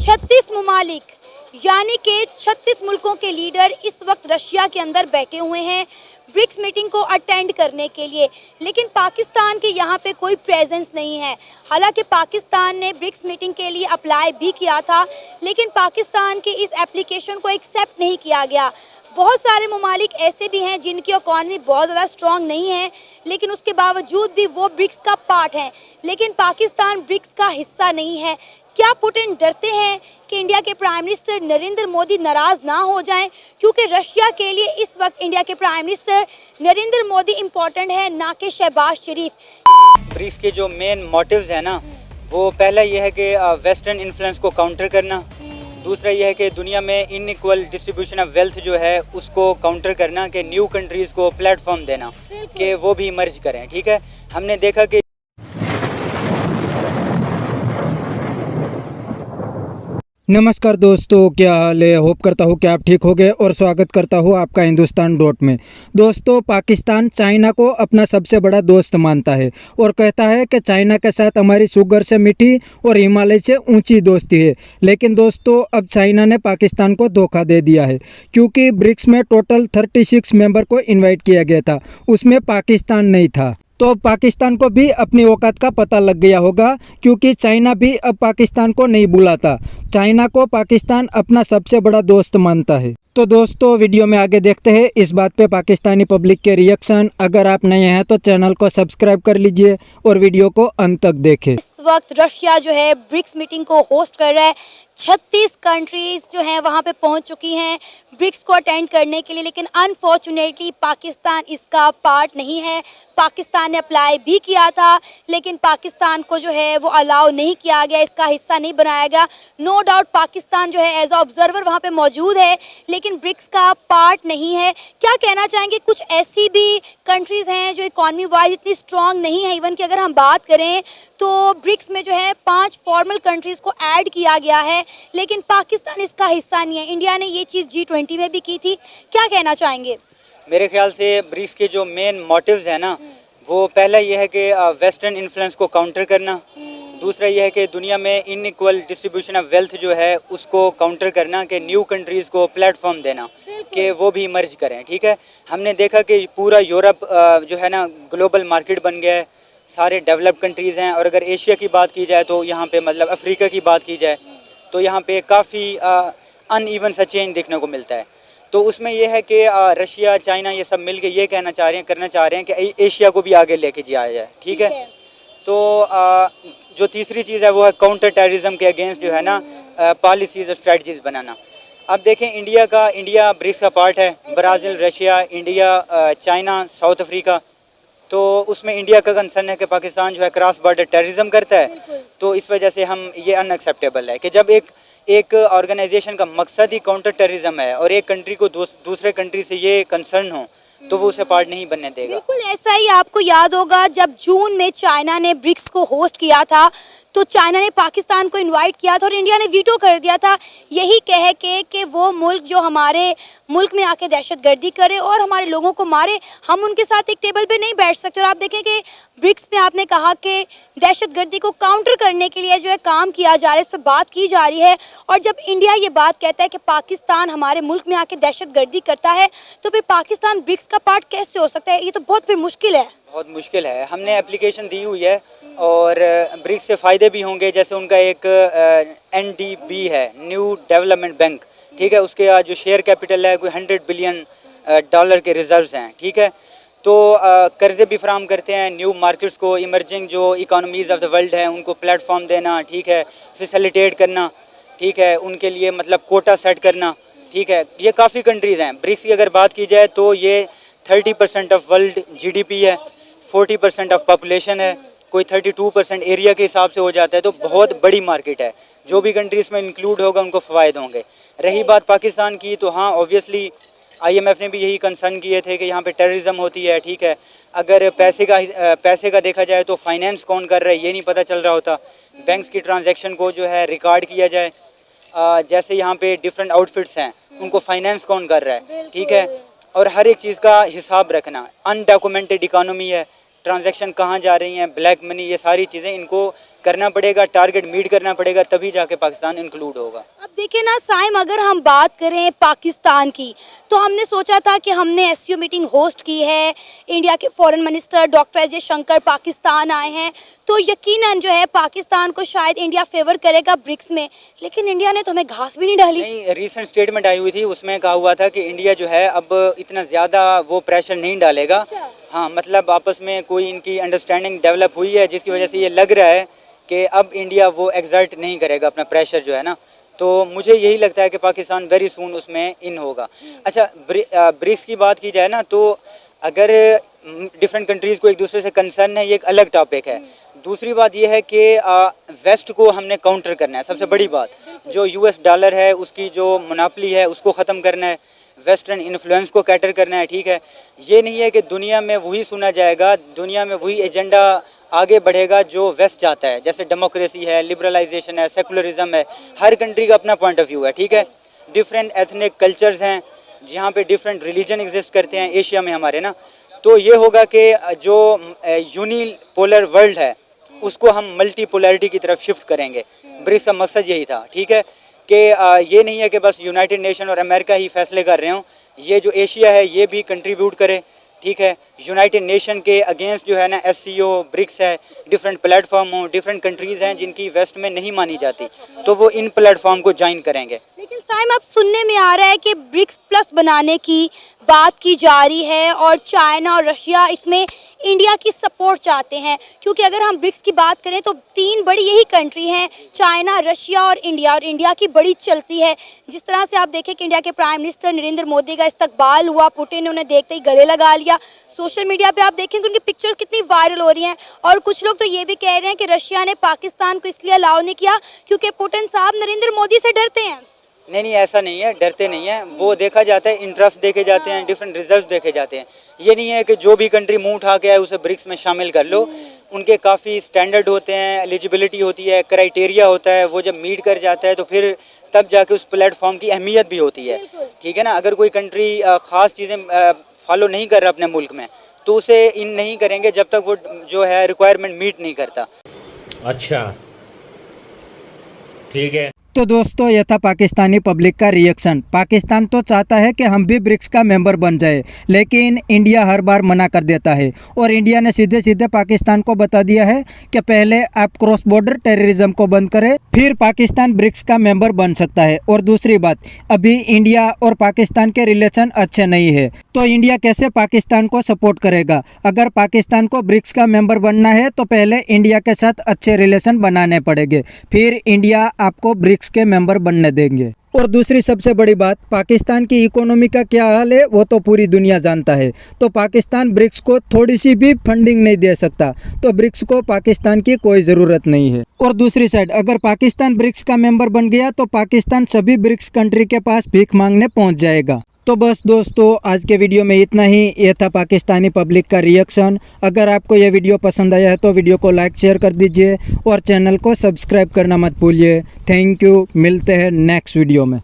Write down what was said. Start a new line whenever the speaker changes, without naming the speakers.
36 ममालिक यानी कि 36 मुल्कों के लीडर इस वक्त रशिया के अंदर बैठे हुए हैं ब्रिक्स मीटिंग को अटेंड करने के लिए, लेकिन पाकिस्तान के यहाँ पे कोई प्रेजेंस नहीं है। हालांकि पाकिस्तान ने ब्रिक्स मीटिंग के लिए अप्लाई भी किया था, लेकिन पाकिस्तान के इस एप्लीकेशन को एक्सेप्ट नहीं किया गया। बहुत सारे ममालिक ऐसे भी हैं जिनकी इकॉनमी बहुत ज़्यादा स्ट्रॉन्ग नहीं है, लेकिन उसके बावजूद भी वो ब्रिक्स का पार्ट हैं, लेकिन पाकिस्तान ब्रिक्स का हिस्सा नहीं है। क्या पुतिन डरते हैं कि इंडिया के प्राइम मिनिस्टर नरेंद्र मोदी नाराज़ ना हो जाएं, क्योंकि रशिया के लिए इस वक्त इंडिया के prime minister Narendra Modi important है, ना कि शहबाज शरीफ।
ब्रिक्स के जो मेन मोटिव्स है ना, वो पहला ये है कि वेस्टर्न इन्फ्लुएंस को काउंटर करना, दूसरा ये है कि दुनिया में इनइक्वल डिस्ट्रीब्यूशन ऑफ वेल्थ जो है उसको काउंटर करना, कि न्यू कंट्रीज़ को प्लेटफॉर्म देना कि वो भी मर्ज करें। ठीक है, हमने देखा कि
नमस्कार दोस्तों, क्या हाल है। होप करता हूँ कि आप ठीक होंगे और स्वागत करता हूँ आपका हिंदुस्तान डॉट में। दोस्तों, पाकिस्तान चाइना को अपना सबसे बड़ा दोस्त मानता है और कहता है कि चाइना के साथ हमारी शुगर से मीठी और हिमालय से ऊंची दोस्ती है। लेकिन दोस्तों, अब चाइना ने पाकिस्तान को धोखा दे दिया है, क्योंकि ब्रिक्स में टोटल 36 मेंबर को इन्वाइट किया गया था, उसमें पाकिस्तान नहीं था। तो पाकिस्तान को भी अपनी औकात का पता लग गया होगा, क्योंकि चाइना भी अब पाकिस्तान को नहीं बुलाता। चाइना को पाकिस्तान अपना सबसे बड़ा दोस्त मानता है। तो दोस्तों, वीडियो में आगे देखते हैं इस बात पे पाकिस्तानी पब्लिक के रिएक्शन। अगर आप नए हैं तो चैनल को सब्सक्राइब कर लीजिए और वीडियो को अंत तक देखें।
इस वक्त रशिया जो है ब्रिक्स मीटिंग को होस्ट कर रहा है। 36 कंट्रीज जो हैं वहाँ पे पहुँच चुकी हैं ब्रिक्स को अटेंड करने के लिए, लेकिन अनफॉर्चुनेटली पाकिस्तान इसका पार्ट नहीं है। पाकिस्तान ने अप्लाई भी किया था, लेकिन पाकिस्तान को जो है वो अलाउ नहीं किया गया, इसका हिस्सा नहीं बनाया गया। नो डाउट पाकिस्तान जो है एज अ ऑब्जर्वर वहाँ पे मौजूद है, लेकिन ब्रिक्स का पार्ट नहीं है। क्या कहना चाहेंगे, कुछ ऐसी भी कंट्रीज़ हैं जो इकॉनमी वाइज इतनी स्ट्रॉन्ग नहीं है। इवन कि अगर हम बात करें तो ब्रिक्स में जो है 5 फॉर्मल कंट्रीज़ को ऐड किया गया है, लेकिन पाकिस्तान इसका हिस्सा नहीं है। इंडिया ने ये चीज़ G20 में भी की थी। क्या कहना चाहेंगे?
मेरे ख्याल से ब्रिक्स के जो मेन मोटिव्स है ना, वो पहला ये है कि वेस्टर्न इन्फ्लुएंस को काउंटर करना, दूसरा ये है कि दुनिया में इनइक्वल डिस्ट्रीब्यूशन ऑफ वेल्थ जो है उसको काउंटर करना, कि न्यू कंट्रीज़ को प्लेटफॉर्म देना कि वो भी मर्ज करें। ठीक है, हमने देखा कि पूरा यूरोप जो है ना ग्लोबल मार्केट बन गया है, सारे डेवलप्ड कंट्रीज़ हैं। और अगर एशिया की बात की जाए तो यहाँ पे मतलब अफ्रीका की बात की जाए तो यहाँ पे काफ़ी अनइवन सा चेंज देखने को मिलता है। तो उसमें यह है कि रशिया, चाइना ये सब मिल के ये करना चाह रहे हैं कि एशिया को भी आगे लेके जाया जाए। ठीक है, तो जो तीसरी चीज़ है वो है काउंटर टेररिज्म के अगेंस्ट जो है ना पॉलिसीज़ और स्ट्रेटजीज़ बनाना। अब देखें, इंडिया ब्रिक्स का पार्ट है। Brazil, Russia, India, China, south Africa. तो उसमें इंडिया का कंसर्न है कि पाकिस्तान जो है क्रॉस बॉर्डर टेररिज्म करता है। तो इस वजह से हम ये अनएक्सेप्टेबल है कि जब एक ऑर्गेनाइजेशन का मकसद ही काउंटर टेररिज्म है और एक कंट्री को दूसरे कंट्री से ये कंसर्न हो तो वो उसे पार्ट नहीं बनने देगा।
बिल्कुल ऐसा ही। आपको याद होगा जब जून में चाइना ने ब्रिक्स को होस्ट किया था तो चाइना ने पाकिस्तान को इनवाइट किया था और इंडिया ने वीटो कर दिया था, यही कह के कि वो मुल्क जो हमारे मुल्क में आके दहशतगर्दी करे और हमारे लोगों को मारे, हम उनके साथ एक टेबल पे नहीं बैठ सकते। और आप देखें कि ब्रिक्स में आपने कहा कि दहशतगर्दी को काउंटर करने के लिए जो है काम किया जा रहा है, इस पर बात की जा रही है। और जब इंडिया ये बात कहता है कि पाकिस्तान हमारे मुल्क में आके दहशतगर्दी करता है, तो फिर पाकिस्तान ब्रिक्स का पार्ट कैसे हो सकता है? ये तो बहुत फिर मुश्किल है।
बहुत मुश्किल है। हमने एप्लीकेशन दी हुई है और ब्रिक्स से फ़ायदे भी होंगे। जैसे उनका एक NDB है, न्यू डेवलपमेंट बैंक। ठीक है, उसके जो शेयर कैपिटल है कोई $100 बिलियन के रिजर्व्स हैं। ठीक है, तो कर्ज़े भी फराम करते हैं न्यू मार्केट्स को, इमर्जिंग जो इकोनॉमीज़ ऑफ द वर्ल्ड हैं उनको प्लेटफॉर्म देना। ठीक है, फैसिलिटेट करना। ठीक है, उनके लिए मतलब कोटा सेट करना। ठीक है, ये काफ़ी कंट्रीज़ हैं। ब्रिक्स की अगर बात की जाए तो ये 30% ऑफ वर्ल्ड GDP है, 40% ऑफ पॉपुलेशन है, कोई 32% एरिया के हिसाब से हो जाता है। तो बहुत बड़ी मार्केट है। जो भी कंट्रीज़ में इंक्लूड होगा उनको फ़ायदे होंगे। रही बात पाकिस्तान की, तो हाँ ऑब्वियसली IMF ने भी यही कंसर्न किए थे कि यहाँ पे टेररिज्म होती है। ठीक है, अगर पैसे का देखा जाए तो फाइनेंस कौन कर रहा है ये नहीं पता चल रहा होता। बैंक्स की ट्रांजैक्शन को जो है रिकॉर्ड किया जाए, जैसे यहाँ पे डिफरेंट आउटफिट्स हैं उनको फाइनेंस कौन कर रहा है। ठीक है, और हर एक चीज़ का हिसाब रखना। अनडॉक्यूमेंटेड इकानमी है, ट्रांजैक्शन कहाँ जा रही हैं, ब्लैक मनी, ये सारी चीज़ें इनको करना पड़ेगा, टारगेट मीट करना पड़ेगा, तभी जाके पाकिस्तान इंक्लूड होगा।
अब देखिए ना साइम, अगर हम बात करें पाकिस्तान की, तो हमने सोचा था कि हमने एससीओ मीटिंग होस्ट की है, इंडिया के foreign minister doctor Ajay Shankar Pakistan आए हैं, तो यकीनन जो है पाकिस्तान को शायद इंडिया फेवर करेगा ब्रिक्स में, लेकिन इंडिया ने तो हमें घास भी नहीं डाली।
नहीं, रिसेंट स्टेटमेंट आई हुई थी, उसमें कहा हुआ था कि इंडिया जो है अब इतना ज़्यादा वो प्रेशर नहीं डालेगा।
अच्छा।
हाँ, मतलब आपस में कोई इनकी अंडरस्टैंडिंग डेवलप हुई है, जिसकी वजह से ये लग रहा है कि अब इंडिया वो एग्जर्ट नहीं करेगा अपना प्रेशर जो है ना। तो मुझे यही लगता है कि पाकिस्तान वेरी सून उसमें इन होगा। अच्छा, ब्रिक्स की बात की जाए ना, तो अगर डिफरेंट कंट्रीज़ को एक दूसरे से कंसर्न है, ये एक अलग टॉपिक है। दूसरी बात यह है कि वेस्ट को हमने काउंटर करना है, सबसे बड़ी बात। जो यूएस डॉलर है उसकी जो मोनोपोली है उसको ख़त्म करना है, वेस्टर्न इन्फ्लुएंस को कैटर करना है, ठीक है। ये नहीं है कि दुनिया में वही सुना जाएगा, दुनिया में वही एजेंडा आगे बढ़ेगा जो वेस्ट चाहता है, जैसे डेमोक्रेसी है, लिबरलाइजेशन है, सेकुलरिज्म है। हर कंट्री का अपना पॉइंट ऑफ व्यू है, ठीक है। डिफरेंट एथनिक कल्चर्स हैं, जहाँ पे डिफरेंट रिलीजन एग्जिस्ट करते हैं एशिया में हमारे ना। तो ये होगा कि जो यूनिपोलर वर्ल्ड है उसको हम मल्टीपोलैरिटी की तरफ शिफ्ट करेंगे। ब्रिक्स का मकसद यही था, ठीक है, कि ये नहीं है कि बस यूनाइटेड नेशन और अमेरिका ही फैसले कर रहे हों, ये जो एशिया है ये भी कंट्रीब्यूट करे, ठीक है। यूनाइटेड नेशन के अगेंस्ट जो है ना एससीओ, ब्रिक्स है, डिफरेंट प्लेटफॉर्म हो, डिफरेंट कंट्रीज़ हैं जिनकी वेस्ट में नहीं मानी जाती, तो वो इन प्लेटफॉर्म को ज्वाइन करेंगे।
लेकिन साइम, अब सुनने में आ रहा है कि ब्रिक्स प्लस बनाने की बात की जा रही है और चाइना और रशिया इसमें इंडिया की सपोर्ट चाहते हैं, क्योंकि अगर हम ब्रिक्स की बात करें तो तीन बड़ी यही कंट्री हैं, चाइना, रशिया और इंडिया की बड़ी चलती है। जिस तरह से आप देखें कि इंडिया के प्राइम मिनिस्टर नरेंद्र मोदी का इस्तकबाल हुआ, पुतिन ने उन्हें देखते ही गले लगा लिया। सोशल मीडिया पे आप देखेंगे उनकी पिक्चर्स कितनी वायरल हो रही हैं, और कुछ लोग तो ये भी कह रहे हैं कि रशिया ने पाकिस्तान को इसलिए अलाउ नहीं किया क्योंकि पुतिन साहब नरेंद्र मोदी से डरते हैं।
नहीं, ऐसा नहीं है, डरते नहीं है, वो देखा जाता है, इंटरेस्ट देखे जाते हैं, डिफरेंट रिजल्ट देखे जाते हैं। ये नहीं है कि जो भी कंट्री मुंह उठा के आए उसे ब्रिक्स में शामिल कर लो। उनके काफ़ी स्टैंडर्ड होते हैं, एलिजिबिलिटी होती है, क्राइटेरिया होता है, वो जब मीट कर जाता है तो फिर तब जाके उस प्लेटफॉर्म की अहमियत भी होती है, ठीक है ना। अगर कोई कंट्री ख़ास चीज़ें फॉलो नहीं कर रहा अपने मुल्क में, तो उसे इन नहीं करेंगे जब तक वो जो है रिक्वायरमेंट मीट नहीं करता।
अच्छा, ठीक है।
तो दोस्तों, यह था पाकिस्तानी पब्लिक का रिएक्शन। पाकिस्तान तो चाहता है कि हम भी ब्रिक्स का मेंबर बन जाए, लेकिन इंडिया हर बार मना कर देता है, और इंडिया ने सीधे सीधे पाकिस्तान को बता दिया है कि पहले आप क्रॉस बॉर्डर टेररिज्म को बंद करें, फिर पाकिस्तान ब्रिक्स का मेंबर बन सकता है। और दूसरी बात, अभी इंडिया और पाकिस्तान के रिलेशन अच्छे नहीं है, तो इंडिया कैसे पाकिस्तान को सपोर्ट करेगा। अगर पाकिस्तान को ब्रिक्स का मेंबर बनना है तो पहले इंडिया के साथ अच्छे रिलेशन बनाने पड़ेंगे, फिर इंडिया आपको ब्रिक्स के मेंबर बनने देंगे। और दूसरी सबसे बड़ी बात, पाकिस्तान की इकोनॉमी का क्या हाल है वो तो पूरी दुनिया जानता है, तो पाकिस्तान ब्रिक्स को थोड़ी सी भी फंडिंग नहीं दे सकता, तो ब्रिक्स को पाकिस्तान की कोई ज़रूरत नहीं है। और दूसरी साइड, अगर पाकिस्तान ब्रिक्स का मेंबर बन गया तो पाकिस्तान सभी ब्रिक्स कंट्री के पास भीख मांगने पहुंच जाएगा। तो बस दोस्तों, आज के वीडियो में इतना ही। ये था पाकिस्तानी पब्लिक का रिएक्शन। अगर आपको ये वीडियो पसंद आया है तो वीडियो को लाइक शेयर कर दीजिए और चैनल को सब्सक्राइब करना मत भूलिए। थैंक यू, मिलते हैं नेक्स्ट वीडियो में।